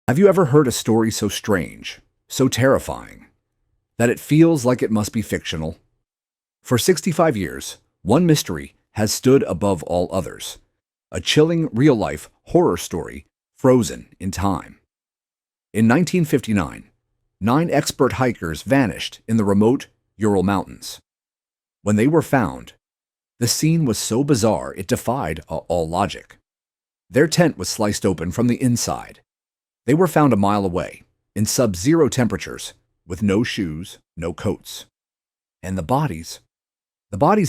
Have you ever heard a story so strange, so terrifying, that it feels like it must be fictional? For 65 years, one mystery has stood above all others, a chilling real-life horror story frozen in time. In 1959, 9 expert hikers vanished in the remote Ural Mountains. When they were found, the scene was so bizarre it defied all logic. Their tent was sliced open from the inside. They were found a mile away, in sub-zero temperatures, with no shoes, no coats. And the bodies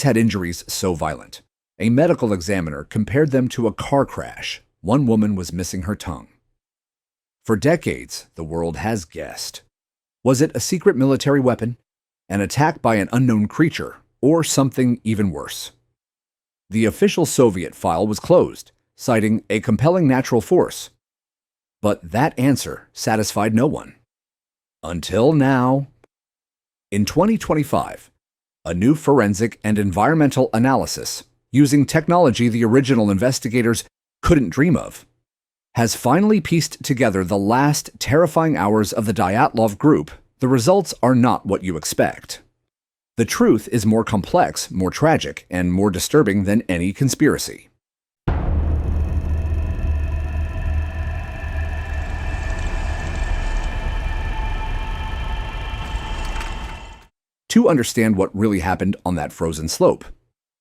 had injuries so violent. A medical examiner compared them to a car crash. One woman was missing her tongue. For decades, the world has guessed. Was it a secret military weapon, an attack by an unknown creature, or something even worse? The official Soviet file was closed, citing a compelling natural force. But that answer satisfied no one. Until now. In 2025, a new forensic and environmental analysis, using technology the original investigators couldn't dream of, has finally pieced together the last terrifying hours of the Dyatlov group. The results are not what you expect. The truth is more complex, more tragic, and more disturbing than any conspiracy. To understand what really happened on that frozen slope,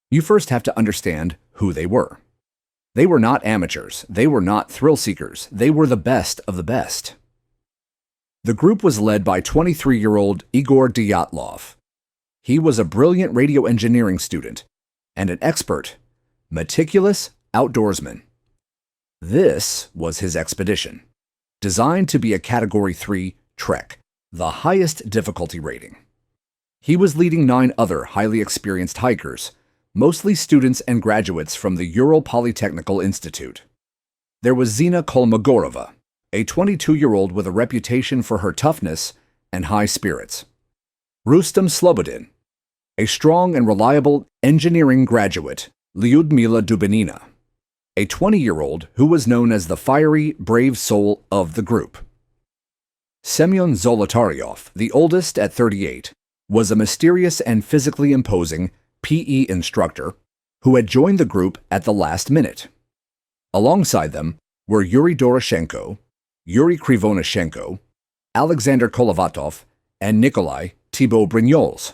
you first have to understand who they were. They were not amateurs. They were not thrill seekers. They were the best of the best. The group was led by 23-year-old Igor Dyatlov. He was a brilliant radio engineering student and an expert, meticulous outdoorsman. This was his expedition, designed to be a Category 3 trek, the highest difficulty rating. He was leading 9 other highly experienced hikers, mostly students and graduates from the Ural Polytechnical Institute. There was Zina Kolmogorova, a 22-year-old with a reputation for her toughness and high spirits. Rustam Slobodin, a strong and reliable engineering graduate, Lyudmila Dubinina, a 20-year-old who was known as the fiery, brave soul of the group. Semyon Zolotaryov, the oldest at 38, was a mysterious and physically imposing PE instructor who had joined the group at the last minute. Alongside them were Yuri Doroshenko, Yuri Krivonashenko, Alexander Kolovatov, and Nikolai Thibault Brignoles.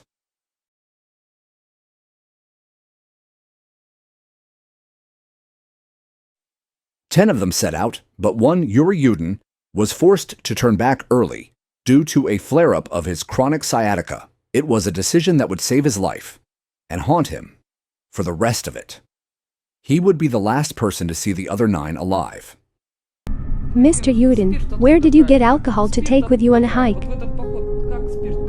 Ten of them set out, but one, Yuri Yudin, was forced to turn back early due to a flare-up of his chronic sciatica. It was a decision that would save his life and haunt him for the rest of it. He would be the last person to see the other 9 alive. Mr. Yudin, where did you get alcohol to take with you on a hike?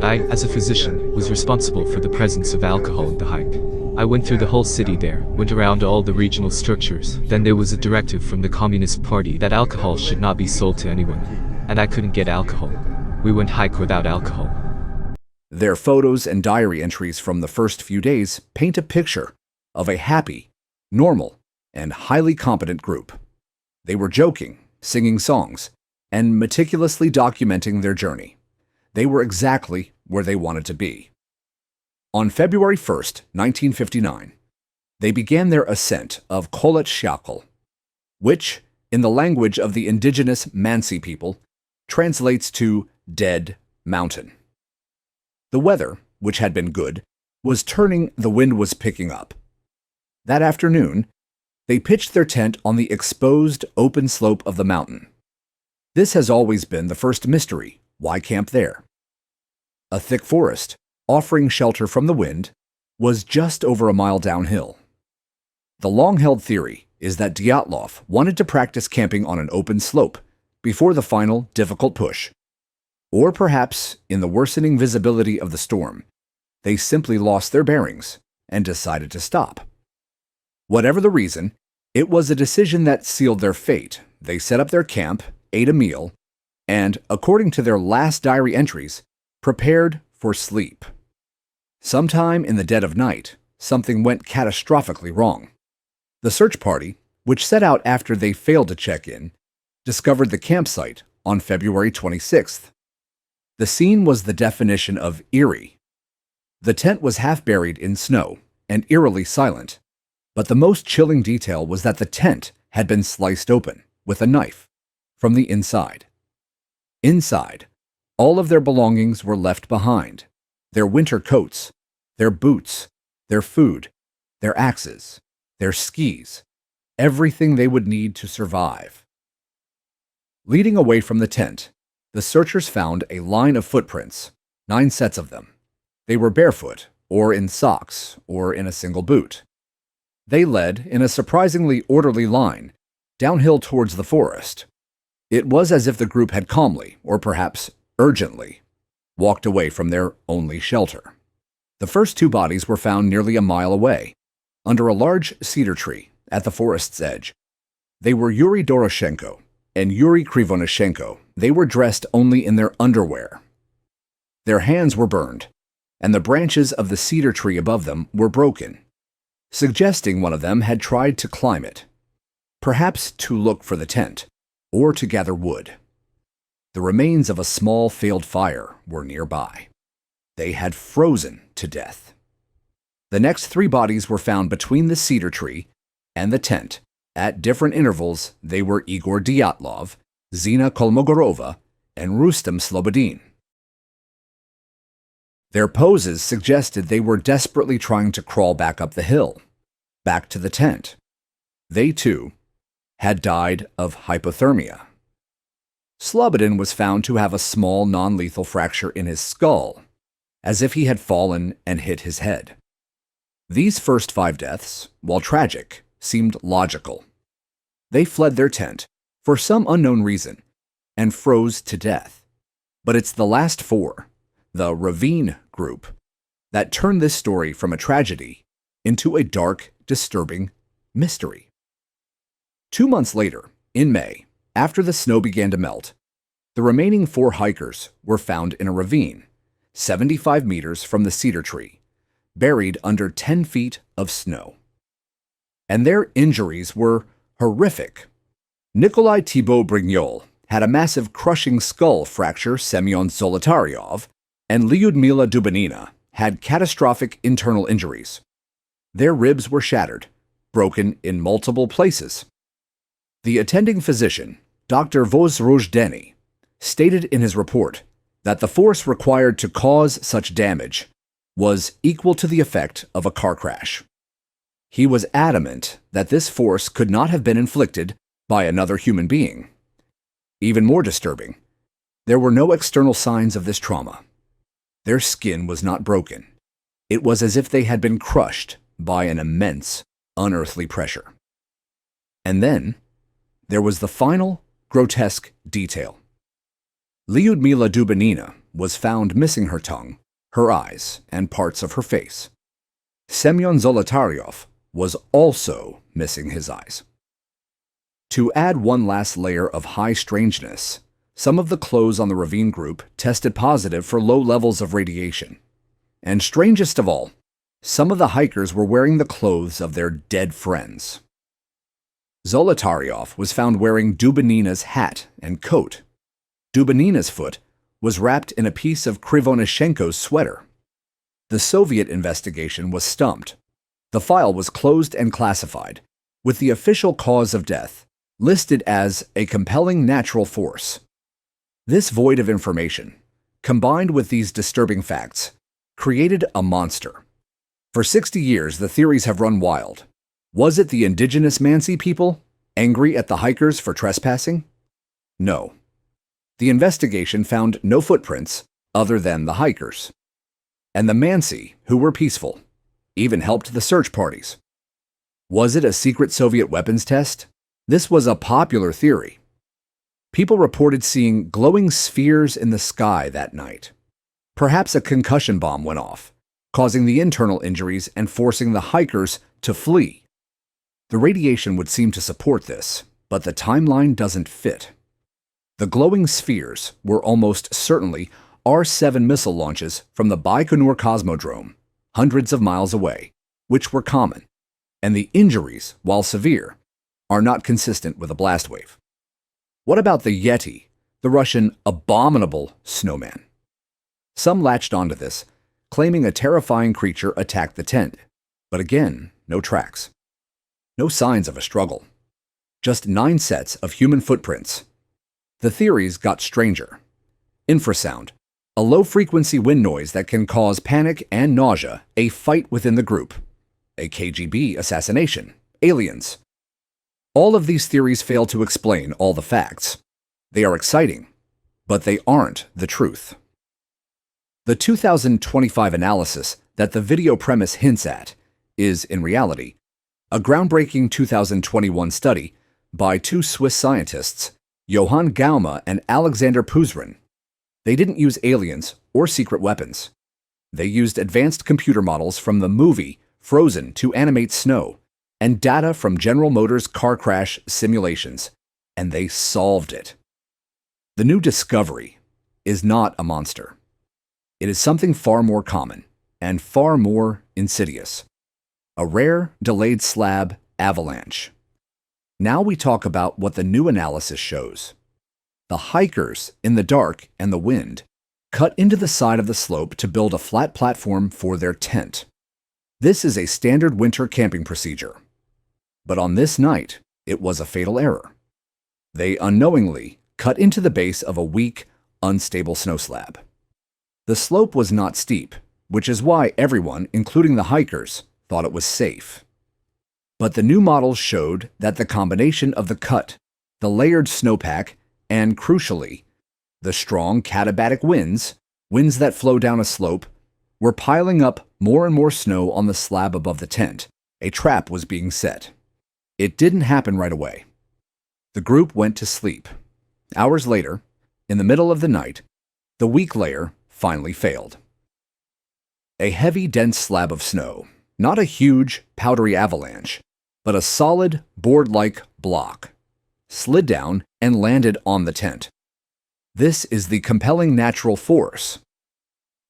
I, as a physician, was responsible for the presence of alcohol at the hike. I went through the whole city there, went around all the regional structures. Then there was a directive from the Communist Party that alcohol should not be sold to anyone. And I couldn't get alcohol. We went hike without alcohol. Their photos and diary entries from the first few days paint a picture of a happy, normal, and highly competent group. They were joking, singing songs, and meticulously documenting their journey. They were exactly where they wanted to be. On February 1st, 1959, they began their ascent of Kholat Syakhl, which, in the language of the indigenous Mansi people, translates to Dead Mountain. The weather, which had been good, was turning. The wind was picking up. That afternoon, they pitched their tent on the exposed, open slope of the mountain. This has always been the first mystery. Why camp there? A thick forest, offering shelter from the wind, was just over a mile downhill. The long-held theory is that Dyatlov wanted to practice camping on an open slope before the final, difficult push. Or perhaps, in the worsening visibility of the storm, they simply lost their bearings and decided to stop. Whatever the reason, it was a decision that sealed their fate. They set up their camp, ate a meal, and, according to their last diary entries, prepared for sleep. Sometime in the dead of night, something went catastrophically wrong. The search party, which set out after they failed to check in, discovered the campsite on February 26th. The scene was the definition of eerie. The tent was half buried in snow and eerily silent, but the most chilling detail was that the tent had been sliced open with a knife from the inside. Inside, all of their belongings were left behind: their winter coats, their boots, their food, their axes, their skis, everything they would need to survive. Leading away from the tent, the searchers found a line of footprints, 9 sets of them. They were barefoot, or in socks, or in a single boot. They led, in a surprisingly orderly line, downhill towards the forest. It was as if the group had calmly, or perhaps urgently, walked away from their only shelter. The first 2 bodies were found nearly a mile away, under a large cedar tree at the forest's edge. They were Yuri Doroshenko and Yuri Krivonishenko. They were dressed only in their underwear. Their hands were burned, and the branches of the cedar tree above them were broken, suggesting one of them had tried to climb it, perhaps to look for the tent, or to gather wood. The remains of a small failed fire were nearby. They had frozen to death. The next 3 bodies were found between the cedar tree and the tent. At different intervals, they were Igor Dyatlov, Zina Kolmogorova, and Rustem Slobodin. Their poses suggested they were desperately trying to crawl back up the hill, back to the tent. They, too, had died of hypothermia. Slobodin was found to have a small non-lethal fracture in his skull, as if he had fallen and hit his head. These first 5 deaths, while tragic, seemed logical. They fled their tent, for some unknown reason, and froze to death. But it's the last 4, the Ravine group, that turned this story from a tragedy into a dark, disturbing mystery. 2 months later, in May, after the snow began to melt, the remaining 4 hikers were found in a ravine, 75 meters from the cedar tree, buried under 10 feet of snow. And their injuries were horrific. Nikolai Thibault Brignol had a massive crushing skull fracture. Semyon Zolotaryov and Lyudmila Dubanina had catastrophic internal injuries. Their ribs were shattered, broken in multiple places. The attending physician, Dr. Vozrojdeny, stated in his report that the force required to cause such damage was equal to the effect of a car crash. He was adamant that this force could not have been inflicted by another human being. Even more disturbing, there were no external signs of this trauma. Their skin was not broken. It was as if they had been crushed by an immense, unearthly pressure. And then, there was the final, grotesque detail. Lyudmila Dubanina was found missing her tongue, her eyes, and parts of her face. Semyon Zolotaryov was also missing his eyes. To add one last layer of high strangeness, some of the clothes on the ravine group tested positive for low levels of radiation. And strangest of all, some of the hikers were wearing the clothes of their dead friends. Zolotaryov was found wearing Dubanina's hat and coat. Dubanina's foot was wrapped in a piece of Krivonishenko's sweater. The Soviet investigation was stumped. The file was closed and classified, with the official cause of death listed as a compelling natural force. This void of information, combined with these disturbing facts, created a monster. For 60 years, the theories have run wild. Was it the indigenous Mansi people, angry at the hikers for trespassing? No. The investigation found no footprints other than the hikers. And the Mansi, who were peaceful, even helped the search parties. Was it a secret Soviet weapons test? This was a popular theory. People reported seeing glowing spheres in the sky that night. Perhaps a concussion bomb went off, causing the internal injuries and forcing the hikers to flee. The radiation would seem to support this, but the timeline doesn't fit. The glowing spheres were almost certainly R-7 missile launches from the Baikonur Cosmodrome, hundreds of miles away, which were common, and the injuries, while severe, are not consistent with a blast wave. What about the Yeti, the Russian abominable snowman. Some latched onto this, claiming a terrifying creature attacked the tent. But again, no tracks. No signs of a struggle. Just 9 sets of human footprints. The theories got stranger. Infrasound, a low-frequency wind noise that can cause panic and nausea, a fight within the group, a KGB assassination, aliens. All of these theories fail to explain all the facts. They are exciting, but they aren't the truth. The 2025 analysis that the video premise hints at is, in reality, a groundbreaking 2021 study by 2 Swiss scientists, Johann Gaume and Alexander Puzrin. They didn't use aliens or secret weapons. They used advanced computer models from the movie Frozen to animate snow and data from General Motors car crash simulations, and they solved it. The new discovery is not a monster. It is something far more common and far more insidious. A rare, delayed slab avalanche. Now we talk about what the new analysis shows. The hikers, in the dark and the wind, cut into the side of the slope to build a flat platform for their tent. This is a standard winter camping procedure. But on this night, it was a fatal error. They unknowingly cut into the base of a weak, unstable snow slab. The slope was not steep, which is why everyone, including the hikers, thought it was safe. But the new models showed that the combination of the cut, the layered snowpack, and crucially, the strong katabatic winds that flow down a slope, were piling up more and more snow on the slab above the tent. A trap was being set. It didn't happen right away. The group went to sleep. Hours later, in the middle of the night, the weak layer finally failed. A heavy, dense slab of snow, not a huge, powdery avalanche, but a solid, board-like block, slid down and landed on the tent. This is the compelling natural force.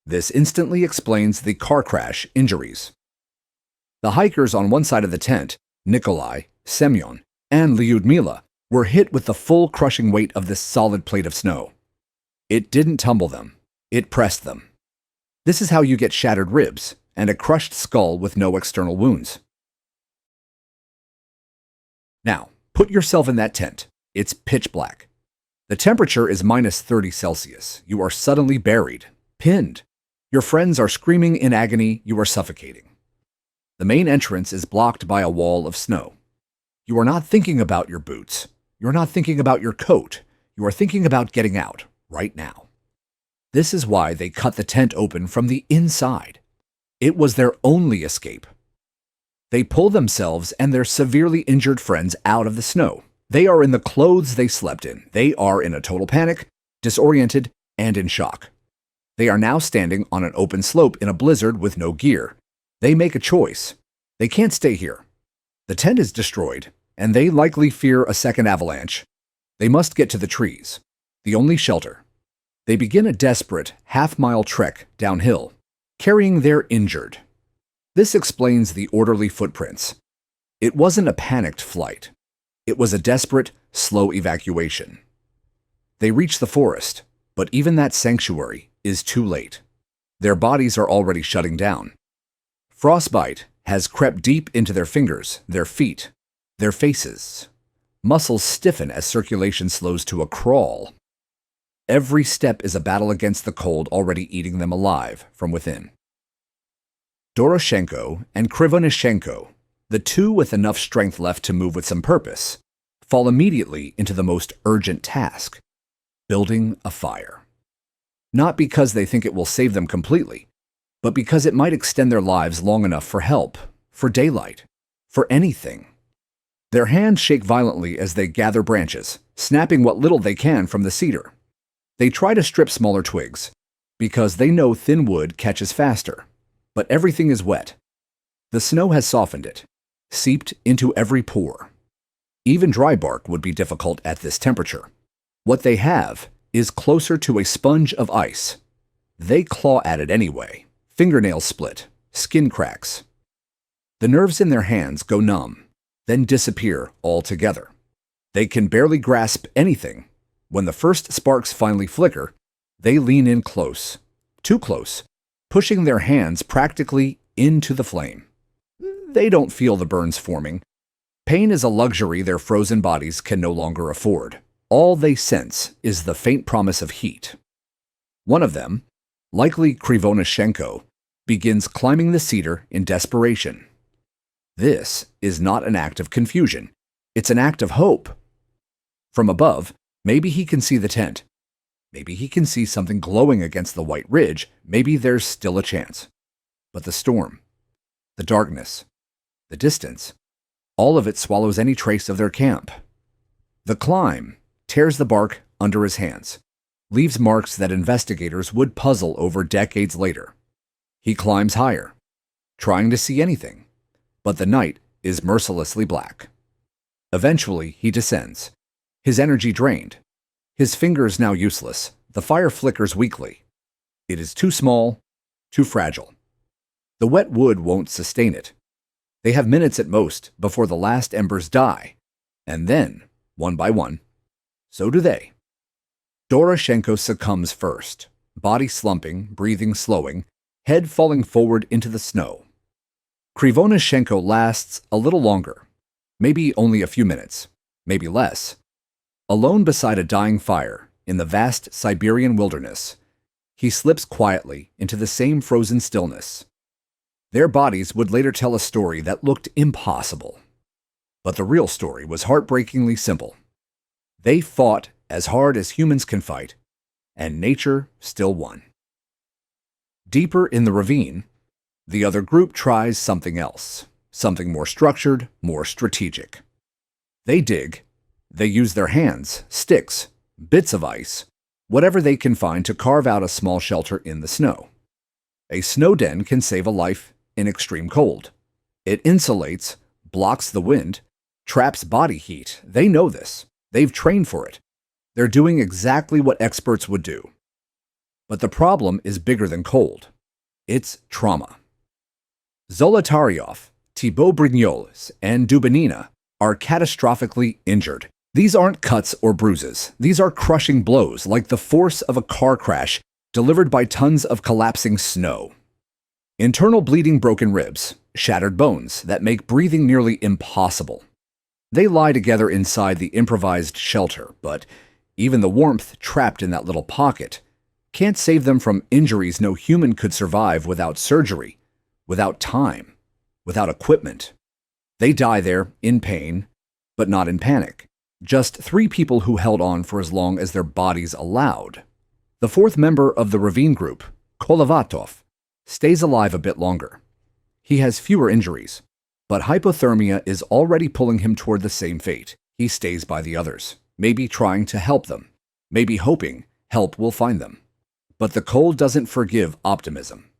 This instantly explains the car crash injuries. The hikers on one side of the tent, Nikolai, Semyon, and Lyudmila, were hit with the full crushing weight of this solid plate of snow. It didn't tumble them, it pressed them. This is how you get shattered ribs and a crushed skull with no external wounds. Now, put yourself in that tent. It's pitch black. The temperature is minus 30 Celsius. You are suddenly buried, pinned. Your friends are screaming in agony. You are suffocating. The main entrance is blocked by a wall of snow. You are not thinking about your boots. You are not thinking about your coat. You are thinking about getting out right now. This is why they cut the tent open from the inside. It was their only escape. They pull themselves and their severely injured friends out of the snow. They are in the clothes they slept in. They are in a total panic, disoriented, and in shock. They are now standing on an open slope in a blizzard with no gear. They make a choice. They can't stay here. The tent is destroyed, and they likely fear a second avalanche. They must get to the trees, the only shelter. They begin a desperate half-mile trek downhill, carrying their injured. This explains the orderly footprints. It wasn't a panicked flight. It was a desperate, slow evacuation. They reach the forest, but even that sanctuary is too late. Their bodies are already shutting down. Frostbite has crept deep into their fingers, their feet, their faces. Muscles stiffen as circulation slows to a crawl. Every step is a battle against the cold already eating them alive from within. Doroshenko and Krivonishenko, the two with enough strength left to move with some purpose, fall immediately into the most urgent task, building a fire. Not because they think it will save them completely, but because it might extend their lives long enough for help, for daylight, for anything. Their hands shake violently as they gather branches, snapping what little they can from the cedar. They try to strip smaller twigs, because they know thin wood catches faster. But everything is wet. The snow has softened it, seeped into every pore. Even dry bark would be difficult at this temperature. What they have is closer to a sponge of ice. They claw at it anyway. Fingernails split, skin cracks. The nerves in their hands go numb, then disappear altogether. They can barely grasp anything. When the first sparks finally flicker, they lean in close, too close, pushing their hands practically into the flame. They don't feel the burns forming. Pain is a luxury their frozen bodies can no longer afford. All they sense is the faint promise of heat. One of them, likely Krivonashenko, begins climbing the cedar in desperation. This is not an act of confusion. It's an act of hope. From above, maybe he can see the tent. Maybe he can see something glowing against the white ridge. Maybe there's still a chance. But the storm, the darkness, the distance, all of it swallows any trace of their camp. The climb tears the bark under his hands, leaves marks that investigators would puzzle over decades later. He climbs higher, trying to see anything, but the night is mercilessly black. Eventually, he descends, his energy drained, his fingers now useless. The fire flickers weakly. It is too small, too fragile. The wet wood won't sustain it. They have minutes at most before the last embers die, and then, one by one, so do they. Doroshenko succumbs first, body slumping, breathing slowing, head falling forward into the snow. Krivonashenko lasts a little longer, maybe only a few minutes, maybe less. Alone beside a dying fire in the vast Siberian wilderness, he slips quietly into the same frozen stillness. Their bodies would later tell a story that looked impossible. But the real story was heartbreakingly simple. They fought as hard as humans can fight, and nature still won. Deeper in the ravine, the other group tries something else, something more structured, more strategic. They dig. They use their hands, sticks, bits of ice, whatever they can find to carve out a small shelter in the snow. A snow den can save a life in extreme cold. It insulates, blocks the wind, traps body heat. They know this. They've trained for it. They're doing exactly what experts would do. But the problem is bigger than cold. It's trauma. Zolotaryov, Thibaut Brignoles, and Dubinina are catastrophically injured. These aren't cuts or bruises. These are crushing blows, like the force of a car crash delivered by tons of collapsing snow. Internal bleeding, broken ribs, shattered bones that make breathing nearly impossible. They lie together inside the improvised shelter, but even the warmth trapped in that little pocket can't save them from injuries no human could survive without surgery, without time, without equipment. They die there in pain, but not in panic. Just 3 people who held on for as long as their bodies allowed. The 4th member of the ravine group, Kolovatov, stays alive a bit longer. He has fewer injuries, but hypothermia is already pulling him toward the same fate. He stays by the others, maybe trying to help them, maybe hoping help will find them. But the cold doesn't forgive optimism.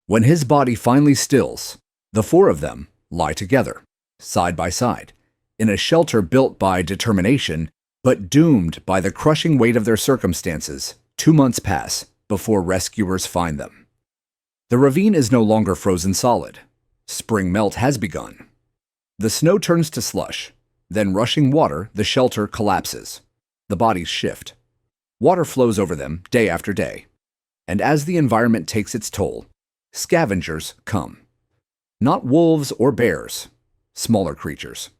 When his body finally stills, the 4 of them lie together, side by side, in a shelter built by determination, but doomed by the crushing weight of their circumstances. 2 months pass before rescuers find them. The ravine is no longer frozen solid. Spring melt has begun. The snow turns to slush, then rushing water, the shelter collapses. The bodies shift. Water flows over them day after day. And as the environment takes its toll, scavengers come. Not wolves or bears, smaller creatures.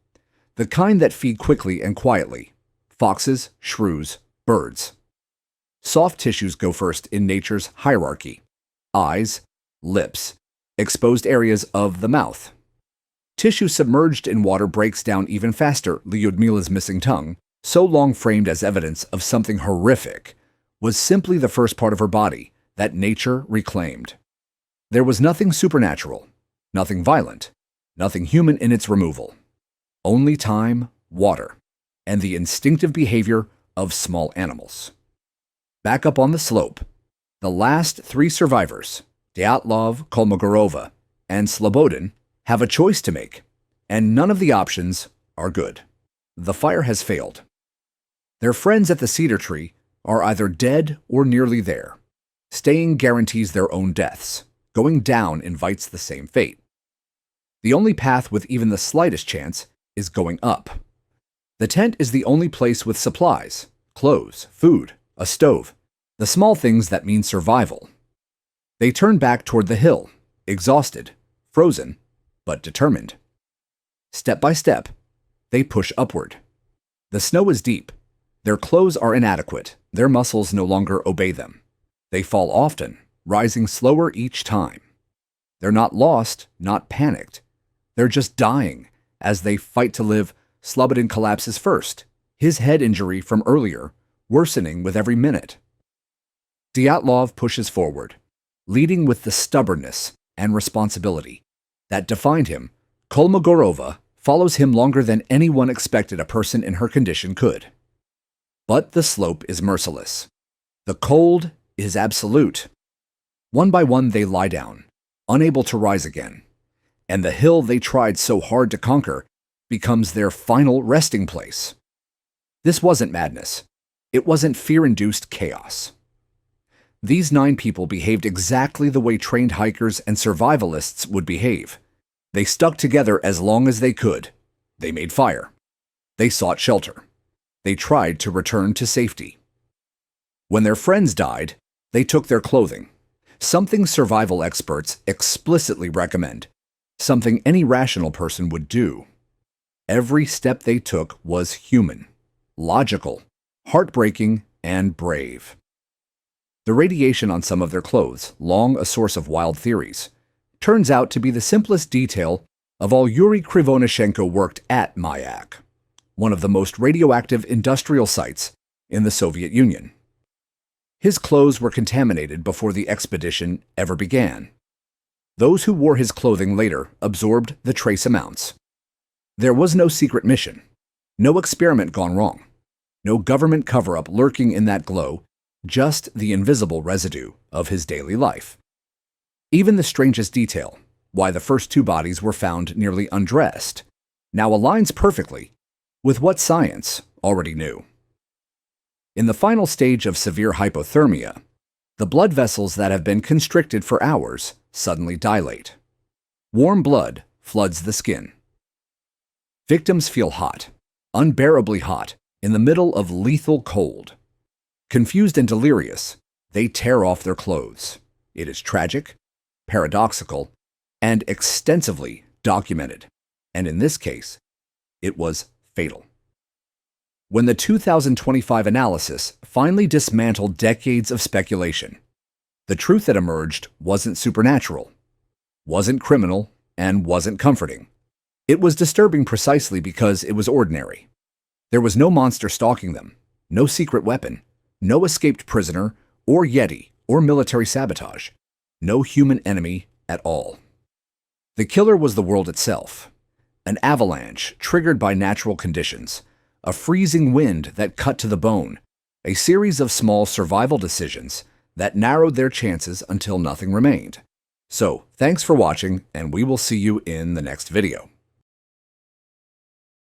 The kind that feed quickly and quietly. Foxes, shrews, birds. Soft tissues go first in nature's hierarchy. Eyes, lips, exposed areas of the mouth. Tissue submerged in water breaks down even faster. Lyudmila's missing tongue, so long framed as evidence of something horrific, was simply the first part of her body that nature reclaimed. There was nothing supernatural, nothing violent, nothing human in its removal. Only time, water, and the instinctive behavior of small animals. Back up on the slope, the last 3 survivors, Dyatlov, Kolmogorova, and Slobodin, have a choice to make, and none of the options are good. The fire has failed. Their friends at the cedar tree are either dead or nearly there. Staying guarantees their own deaths. Going down invites the same fate. The only path with even the slightest chance is going up. The tent is the only place with supplies, clothes, food, a stove, the small things that mean survival. They turn back toward the hill, exhausted, frozen, but determined. Step by step, they push upward. The snow is deep. Their clothes are inadequate. Their muscles no longer obey them. They fall often, rising slower each time. They're not lost, not panicked. They're just dying as they fight to live. Slobodin collapses first, his head injury from earlier worsening with every minute. Dyatlov pushes forward, leading with the stubbornness and responsibility that defined him. Kolmogorova follows him longer than anyone expected a person in her condition could. But the slope is merciless. The cold is absolute. One by one they lie down, unable to rise again, and the hill they tried so hard to conquer becomes their final resting place. This wasn't madness. It wasn't fear-induced chaos. These 9 people behaved exactly the way trained hikers and survivalists would behave. They stuck together as long as they could. They made fire. They sought shelter. They tried to return to safety. When their friends died, they took their clothing, something survival experts explicitly recommend, something any rational person would do. Every step they took was human, logical, heartbreaking, and brave. The radiation on some of their clothes, long a source of wild theories, turns out to be the simplest detail of all. Yuri Krivonishenko worked at Mayak, one of the most radioactive industrial sites in the Soviet Union. His clothes were contaminated before the expedition ever began. Those who wore his clothing later absorbed the trace amounts. There was no secret mission, no experiment gone wrong, no government cover-up lurking in that glow, just the invisible residue of his daily life. Even the strangest detail, why the first 2 bodies were found nearly undressed, now aligns perfectly with what science already knew. In the final stage of severe hypothermia, the blood vessels that have been constricted for hours suddenly dilate. Warm blood floods the skin. Victims feel hot, unbearably hot, in the middle of lethal cold. Confused and delirious, they tear off their clothes. It is tragic, paradoxical, and extensively documented. And in this case, it was fatal. When the 2025 analysis finally dismantled decades of speculation, the truth that emerged wasn't supernatural, wasn't criminal, and wasn't comforting. It was disturbing precisely because it was ordinary. There was no monster stalking them, no secret weapon, no escaped prisoner, or Yeti, or military sabotage, no human enemy at all. The killer was the world itself, an avalanche triggered by natural conditions, a freezing wind that cut to the bone, a series of small survival decisions that narrowed their chances until nothing remained. So, thanks for watching, and we will see you in the next video.